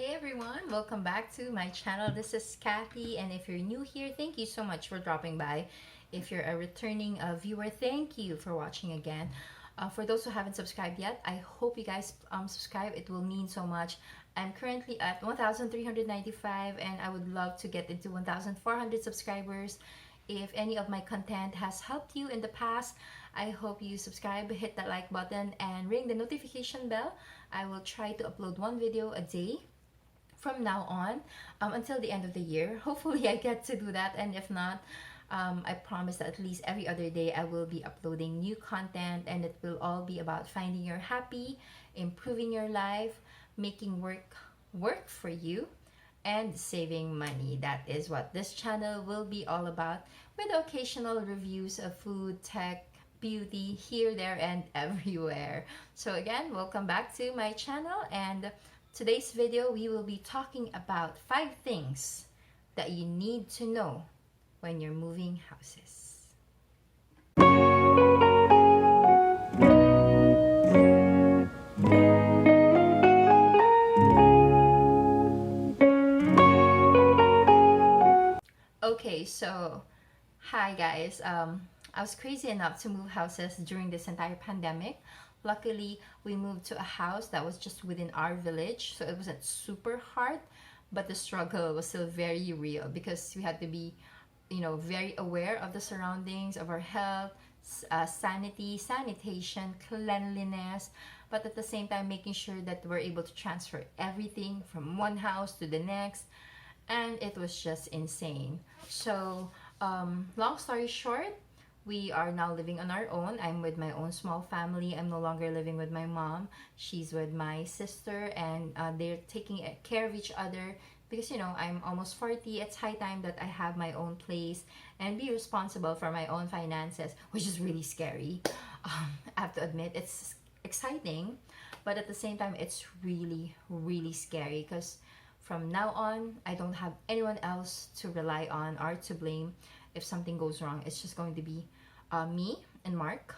Hey everyone, welcome back to my channel. This is Kathy, and if you're new here, thank you so much for dropping by. If you're a returning viewer, thank you for watching again. For those who haven't subscribed yet, I hope you guys subscribe. It will mean so much. I'm currently at 1,395 and I would love to get into 1,400 subscribers. If any of my content has helped you in the past, I hope you subscribe, hit that like button, and ring the notification bell. I will try to upload one video a day from now on until the end of the year. Hopefully I get to do that, and if not, I promise that at least every other day I will be uploading new content, and it will all be about finding your happy, improving your life, making work for you, and saving money. That is what this channel will be all about, with occasional reviews of food, tech, beauty, here, there, and everywhere. So again, welcome back to my channel, and today's video we will be talking about 5 things that you need to know when you're moving houses. Okay, so hi guys. I was crazy enough to move houses during this entire pandemic. Luckily, we moved to a house that was just within our village, so it wasn't super hard, but the struggle was still very real because we had to be, very aware of the surroundings, of our health, sanity, sanitation, cleanliness, but at the same time making sure that we're able to transfer everything from one house to the next, and it was just insane. So, long story short, we are now living on our own. I'm with my own small family. I'm no longer living with my mom. She's with my sister, and they're taking care of each other because, I'm almost 40. It's high time that I have my own place and be responsible for my own finances, which is really scary. I have to admit, it's exciting, but at the same time, it's really, really scary because from now on, I don't have anyone else to rely on or to blame if something goes wrong. It's just going to be me and Mark,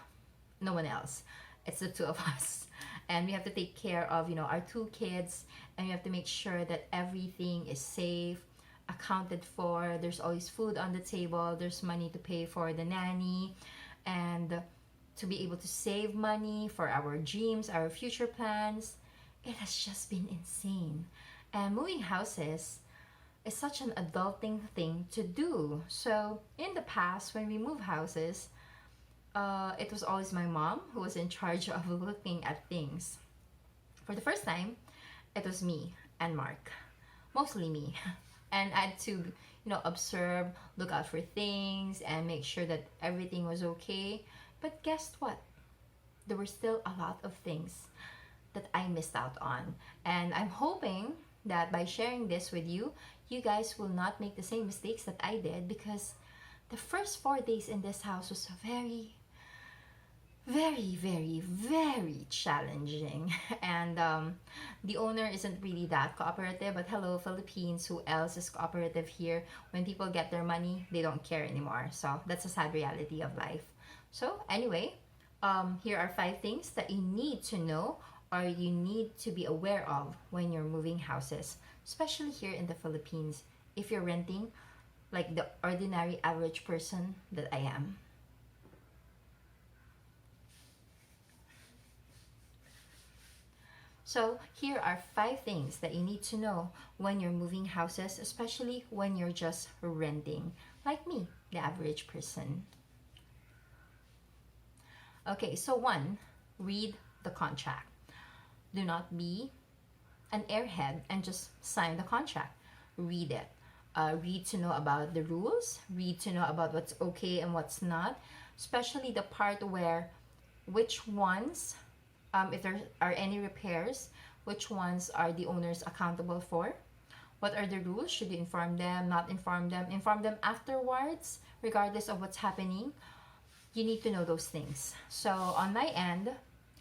no one else. It's the two of us, and we have to take care of our 2 kids, and we have to make sure that everything is safe, accounted for. There's always food on the table. There's money to pay for the nanny, and to be able to save money for our dreams, our future plans. It has just been insane. And moving houses is such an adulting thing to do. So in the past, when we move houses, it was always my mom who was in charge of looking at things. For the first time, it was me and Mark, mostly me, and I had to, observe, look out for things, and make sure that everything was okay. But guess what? There were still a lot of things that I missed out on, and I'm hoping that by sharing this with you, you guys will not make the same mistakes that I did, because the first 4 days in this house was very, very, very, very challenging. And the owner isn't really that cooperative, but hello, Philippines, who else is cooperative here? When people get their money, they don't care anymore. So that's a sad reality of life. So anyway, here are 5 things that you need to know or you need to be aware of when you're moving houses, especially here in the Philippines, if you're renting like the ordinary average person that I am. So here are 5 things that you need to know when you're moving houses, especially when you're just renting, like me, the average person. Okay, so 1, read the contract. Do not be an airhead and just sign the contract. Read it. Read to know about the rules. Read to know about what's okay and what's not. Especially the part where which ones, if there are any repairs, which ones are the owners accountable for. What are the rules? Should you inform them, not inform them? Inform them afterwards, regardless of what's happening. You need to know those things. So on my end,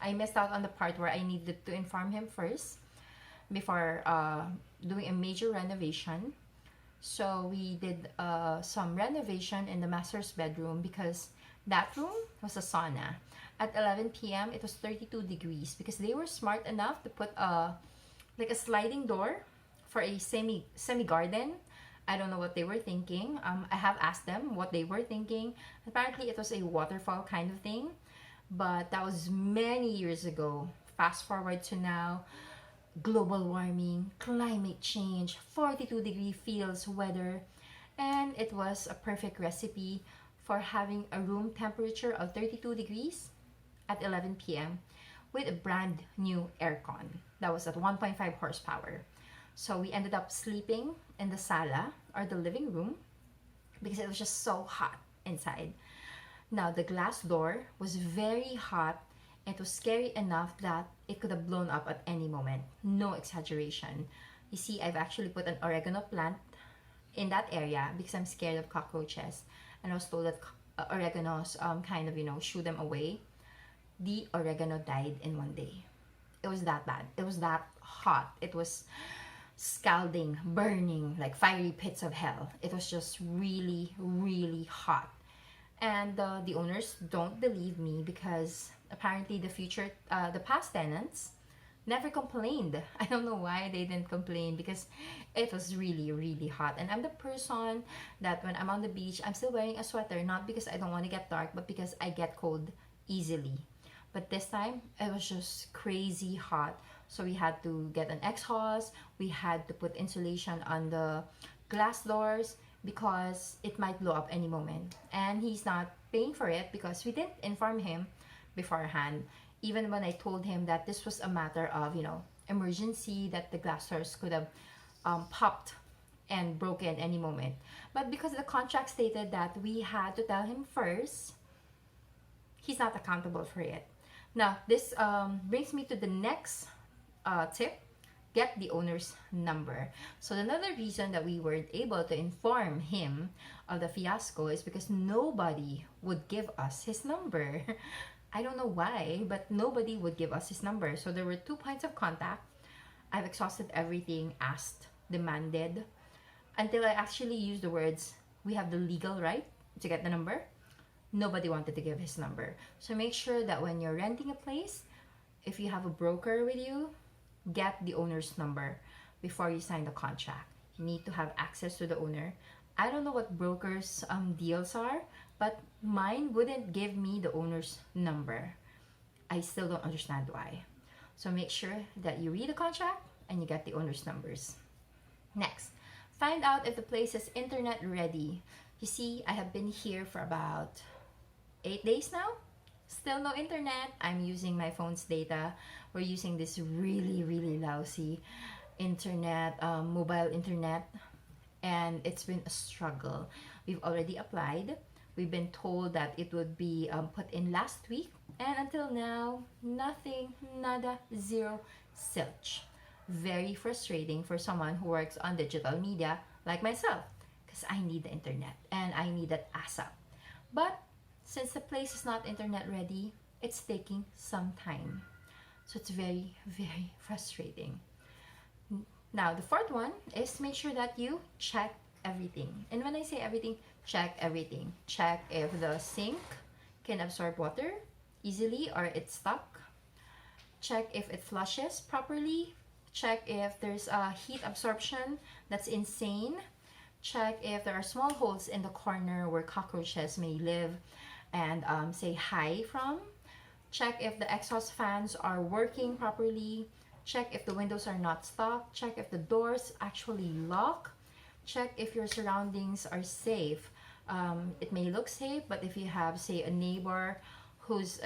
I missed out on the part where I needed to inform him first before doing a major renovation. So we did some renovation in the master's bedroom because that room was a sauna. At 11 p.m. it was 32 degrees because they were smart enough to put a sliding door for a semi garden. I don't know what they were thinking. I have asked them what they were thinking. Apparently, it was a waterfall kind of thing, but that was many years ago. Fast forward to now, global warming, climate change, 42-degree feels weather, and it was a perfect recipe for having a room temperature of 32 degrees at 11 p.m. with a brand new aircon that was at 1.5 horsepower. So we ended up sleeping in the sala or the living room because it was just so hot inside. Now the glass door was very hot. It was scary enough that it could have blown up at any moment. No exaggeration. You see, I've actually put an oregano plant in that area because I'm scared of cockroaches. And I was told that oreganos kind of, shoo them away. The oregano died in one day. It was that bad. It was that hot. It was scalding, burning, like fiery pits of hell. It was just really, really hot. And the owners don't believe me because apparently the past tenants never complained. I don't know why they didn't complain because it was really, really hot. And I'm the person that when I'm on the beach, I'm still wearing a sweater, not because I don't want to get dark, but because I get cold easily. But this time, it was just crazy hot. So we had to get an exhaust. We had to put insulation on the glass doors because it might blow up any moment. And he's not paying for it because we didn't inform him beforehand. Even when I told him that this was a matter of, emergency, that the glass doors could have popped and broken any moment. But because the contract stated that we had to tell him first, he's not accountable for it. Now, this brings me to the next tip. Get the owner's number. So another reason that we weren't able to inform him of the fiasco is because nobody would give us his number. I don't know why, but nobody would give us his number. So there were 2 points of contact. I've exhausted everything, asked, demanded, until I actually used the words, we have the legal right to get the number. Nobody wanted to give his number. So make sure that when you're renting a place, if you have a broker with you, get the owner's number before you sign the contract. You need to have access to the owner. I don't know what brokers' deals are, but mine wouldn't give me the owner's number. I still don't understand why. So make sure that you read the contract and you get the owner's numbers. Next, find out if the place is internet ready. You see, I have been here for about 8 days now. Still no internet. I'm using my phone's data. We're using this really, really lousy internet, mobile internet, and it's been a struggle. We've already applied. We've been told that it would be put in last week, and until now, nothing, nada, zero, zilch. Very frustrating for someone who works on digital media like myself, because I need the internet and I need it ASAP. But since the place is not internet ready, it's taking some time. So it's very, very frustrating. Now, the fourth one is to make sure that you check everything. And when I say everything, check everything. Check if the sink can absorb water easily or it's stuck. Check if it flushes properly. Check if there's a heat absorption that's insane. Check if there are small holes in the corner where cockroaches may live and say hi from. Check if the exhaust fans are working properly. Check if the windows are not stuck. Check if the doors actually lock. Check if your surroundings are safe. It may look safe, but if you have, say, a neighbor who's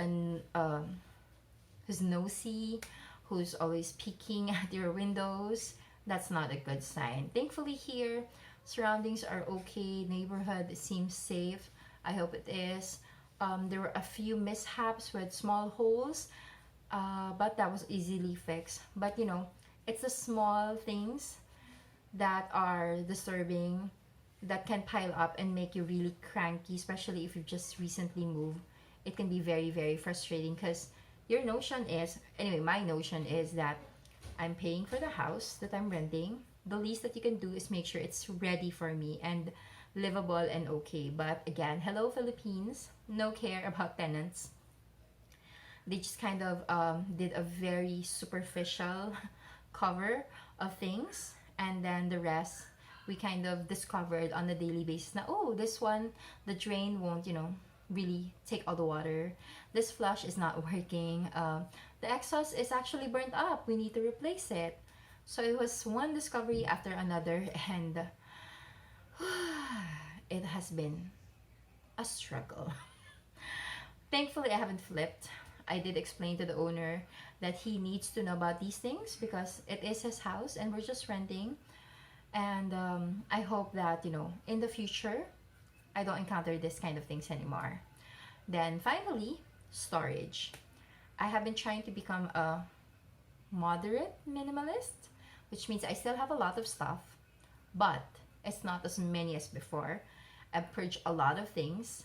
nosy, who's always peeking at your windows, that's not a good sign. Thankfully here, surroundings are okay. Neighborhood seems safe. I hope it is. There were a few mishaps with small holes, but that was easily fixed. But it's the small things that are disturbing that can pile up and make you really cranky, especially if you've just recently moved. It can be very, very frustrating because your notion is, anyway, my notion is that I'm paying for the house that I'm renting. The least that you can do is make sure it's ready for me and livable and okay. But again, hello Philippines, no care about tenants. They just kind of did a very superficial cover of things, And then the rest we kind of discovered on a daily basis na, oh, this one, the drain won't, really take all the water. This flush is not working. The exhaust is actually burnt up. We need to replace it. So it was one discovery after another, and it has been a struggle. Thankfully, I haven't flipped. I did explain to the owner that he needs to know about these things because it is his house and we're just renting. And I hope that, in the future, I don't encounter this kind of things anymore. Then finally, storage. I have been trying to become a moderate minimalist, which means I still have a lot of stuff, but it's not as many as before. I've purged a lot of things,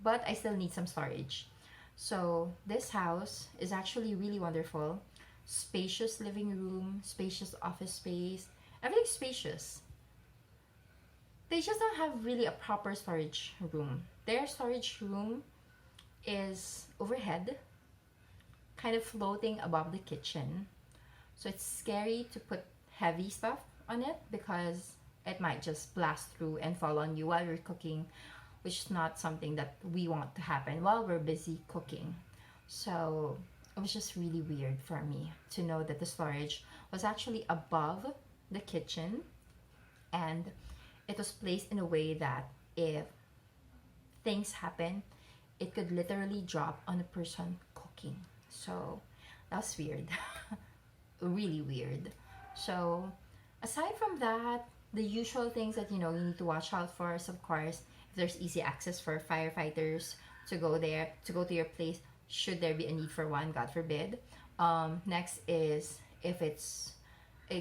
but I still need some storage. So this house is actually really wonderful. Spacious living room, spacious office space, everything's spacious. They just don't have really a proper storage room. Their storage room is overhead, kind of floating above the kitchen. So it's scary to put heavy stuff on it because it might just blast through and fall on you while you're cooking, which is not something that we want to happen while we're busy cooking. So it was just really weird for me to know that the storage was actually above the kitchen, and it was placed in a way that if things happen, it could literally drop on the person cooking. So that's weird. Really weird. So aside from that, the usual things that you need to watch out for is, of course, if there's easy access for firefighters to go there, to go to your place, should there be a need for one, God forbid. Next is if it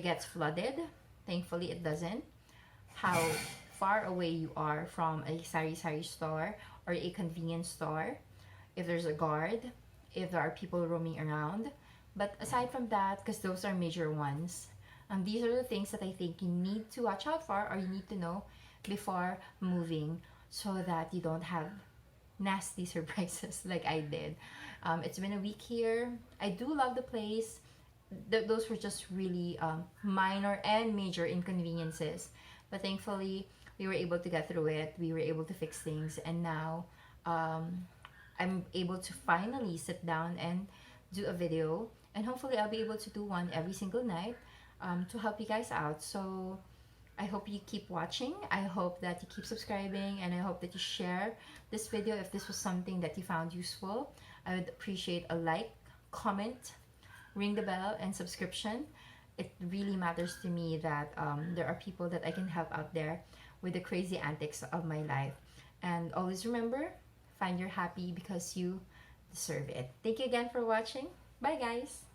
gets flooded. Thankfully it doesn't. How far away you are from a sari-sari store or a convenience store, if there's a guard, if there are people roaming around. But aside from that, because those are major ones, these are the things that I think you need to watch out for or you need to know before moving so that you don't have nasty surprises like I did. It's been a week here. I do love the place. Those were just really minor and major inconveniences. But thankfully, we were able to get through it. We were able to fix things. And now, I'm able to finally sit down and do a video. And hopefully, I'll be able to do one every single night to help you guys out. So I hope you keep watching. I hope that you keep subscribing. And I hope that you share this video if this was something that you found useful. I would appreciate a like, comment, ring the bell, and subscription. It really matters to me that there are people that I can help out there with the crazy antics of my life. And always remember, find your happy because you deserve it. Thank you again for watching. Bye, guys.